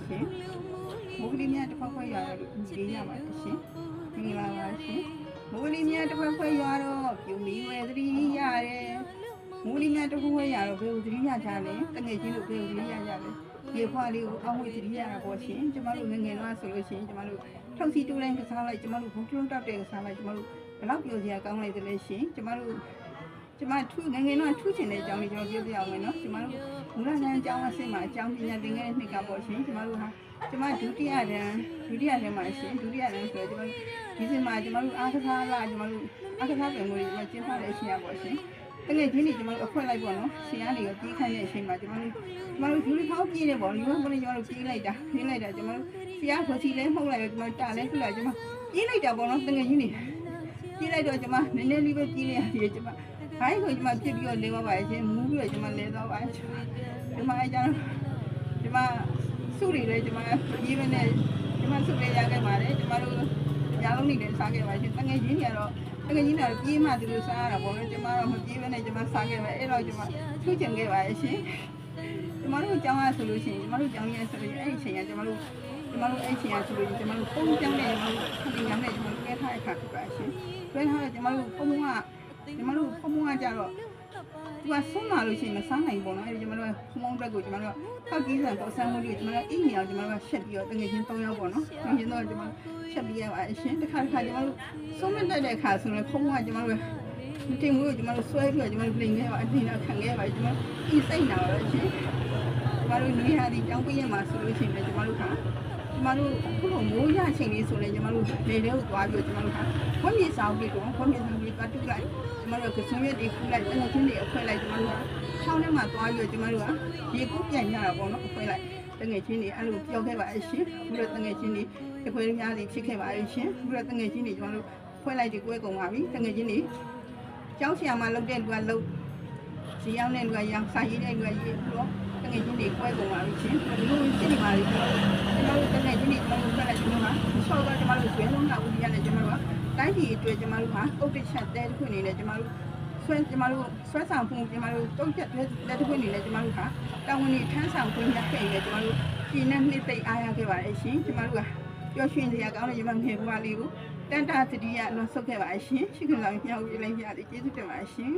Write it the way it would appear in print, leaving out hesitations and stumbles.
ရှင်မိုးကလေးများတစ်ဖက်ဖွဲ့ရွာတော့ဒီရပါရှင်မင်္ဂလာပါရှင်မိုးကလေးများတစ်ဖက်ဖွဲ့ရွာတော့ပြုံမီဝဲသတိရတယ်မိုးကလေးများတစ်ဖက်ဖွဲ့ရွာတော့ဘယ်လိုသတိရကြလဲတငယ်ချင်းတို့ဘယ်လိုသတိရကြလဲဒီဖွားလေးကိုအောင်းဝေးသတိရတာပေါ့ရှင်ကျမတို့ငငယ်တော့ဆိုလို့ရှိရင်ကျမတို့ထောက်စီတူတိုင်းကစားလိုက်ကျမတို့ဘုံထုံးတောက်တဲ့ကစားလိုက်ကျမတို့ဘယ်တော့ပြောစရာကောင်းလိုက်တယ်လဲရှင်ကျမထုငငယ်တော့ထုချင်တဲ့အကြောင်းလေးကျွန်တော်ပြောပြအောင်မယ်နော်ကျမတို့မူလတန်းအကြောင်းအဆင့်မှာအကြောင်းပညာသင်ခဲ့တဲ့နှစ်ကပေါ့ရှင်ကျမတို့ဟာကျမဒုတိယတန်းမှာရှင်ဒုတိယတန်းဆိုတော့ကျမတို့ဒီစင်မှာကျမတို့အားကစားလာကျမတို့အားကစားပြန်လို့ကျင်းပတဲ့အချိန်ရပေါ့ရှင်တကယ်ချင်းနေကျမတို့အခွင့်လိုက်ပေါ့နော်ရှင်ကနေရောပြေးခိုင်းတဲ့အချိန်မှာကျမတို့ယူရီဖောင်းပြေးနေပေါ့ဒီဘက်ကလည်းကျမတို့ပြေးလိုက်တာကျမတို့ဆရာခေါ်စီလဲမှုတ်လိုက်ပဲကျမတို့တာလဲပြလိုက်ကျမပြေးလိုက်တာပေါ့နော်တကယ်ချင်းနေပြေးလိုက်တော့ကျမနည်းနည်းလေးပဲပြေးနေရတယ်ကျမဘိုင်းကိုကျမပြစ်ပြီးတော့လဲသွားပါရဲ့ရှင်မူးပြီးတော့ကျမလဲသွားပါရဲ့ကျမအဲကြောင့်ကျမစုတွေလည်းကျမပြေးမနဲ့ကျမစုလေးရခဲ့ပါတယ်ကျမတို့ညာလုံးနေတယ်စားခဲ့ပါရှင်တကယ်ချင်းကတော့ပြေးမှသူတို့စားရတာပေါ့လေကျမတော့မပြေးဘဲနဲ့ကျမစားခဲ့ပါအဲ့တော့ကျမထုချင်ခဲ့ပါရဲ့ရှင်ကျမတို့ကြောင်းရဆိုလို့ရှိရင်ကျမတို့ကြောင်းရဆိုလို့အဲ့ဒီအချိန်ကကျမတို့အဲ့ဒီအချိန်ကဆိုလို့ကျမတို့ပုံကြောင်းနဲ့ကျမတို့ခတင်ရနဲ့ကျမတို့ကဲထားတဲ့ခါဖြစ်ပါရှင်တွဲထားတဲ့ကျမတို့ပုံကကြတော့သူကဆုံးလာလို့ရှိရင်မစားနိုင်ဘူးနော်အဲ့ဒီကျမတို့ကဖုံးတက်ကိုကျမတို့ခောက်ကြီးဆန်ပေါ်ဆန်းမှုတွေကျမတို့အိမ်မြောင်ကျမတို့ကရှက်ပြီးတော့တကယ်ချင်း3ယောက်ပေါ့နော်တကယ်ချင်းတော့ကျမတို့ရှက်ပြီးရပါအရှင်တစ်ခါကျမတို့ဆုံးမတက်တဲ့အခါဆိုရင်ဖုံးကကျမတို့မတင်ဘူးကျမတို့ဆွဲပြီးတော့ကျမတို့ပြင်ခဲ့ပါအတင်းတော့ခံခဲ့ပါကျမတို့အိစိတ်နာပါအရှင်ကျမတို့နေရာဒီကြောင်းပြည့်ရမှာဆိုလို့ရှိရင်ကျမတို့ခုလိုမိုးရချိန်လေးဆိုရင်ကျမတို့လေတွေကိုသွားပြီးကျမတို့ကခွန်မြေဆောင်ပြီးတော့ခွန်မြေဆောင်ပြီးကတူလိုက်ကျမတို့ကစွန်ရက်တွေခူးလိုက်တနက်ချင်းတွေအခွဲလိုက်ကျမတို့ကချောင်းထဲမှာသွားပြီးကျမတို့ကရေကူးပြန်ရတာပေါ့နော်အခွဲလိုက်တငယ်ချင်းတွေအဲ့လိုပြောခဲ့ပါအရှင်ဘုရားတငယ်ချင်းတွေအခွဲများတွေဖြစ်ခဲ့ပါအရှင်ဘုရားတငယ်ချင်းတွေကျမတို့ခွဲလိုက်ဒီကွဲကုန်ပါပြီတငယ်ချင်းတွေကျောင်းဆရာမလုပ်တဲ့လူကလုပ်ဇီယောင်းတဲ့လူကရောင်စာရေးတဲ့လူကရေးပြီးတော့တငယ်ချင်းတွေကွဲကုန်ပါပြီရှင်ဒီလိုဖြစ်နေပါလိမ့်ကျွန်တော်တို့တကယ်ချင်းဒီကျွန်တော်တို့ဆက်လိုက်ကျွန်တော်ကဆော့တော့ကျွန်တော်တို့ဆွဲလုံးလာဦးဒီရတယ်ကျွန်တော်တို့ကတိုင်းပြည်အတွက်ကျွန်တော်တို့ကအုတ်တစ်ချက်တဲတစ်ခွင့်နေနဲ့ကျွန်တော်တို့ဆွဲဆောင်ဖို့ကျွန်တော်တို့တုံးချက်လက်တစ်ခွင့်နေနဲ့ကျွန်တော်တို့ကတာဝန်တွေထမ်းဆောင်ခွင့်ရခဲ့တယ်ကျွန်တော်တို့ဒီနေ့နှစ်သိအားရခဲ့ပါတယ်ရှင်ကျွန်တော်တို့ကပျော်ရွှင်စရာကောင်းတဲ့ရမငယ်ဘဝလေးကိုတန်တာသတိရလွန်ဆုတ်ခဲ့ပါရှင်ရှိခလောင်ပြောင်းပြလိုက်ရတယ်ကျေးဇူးတင်ပါရှင်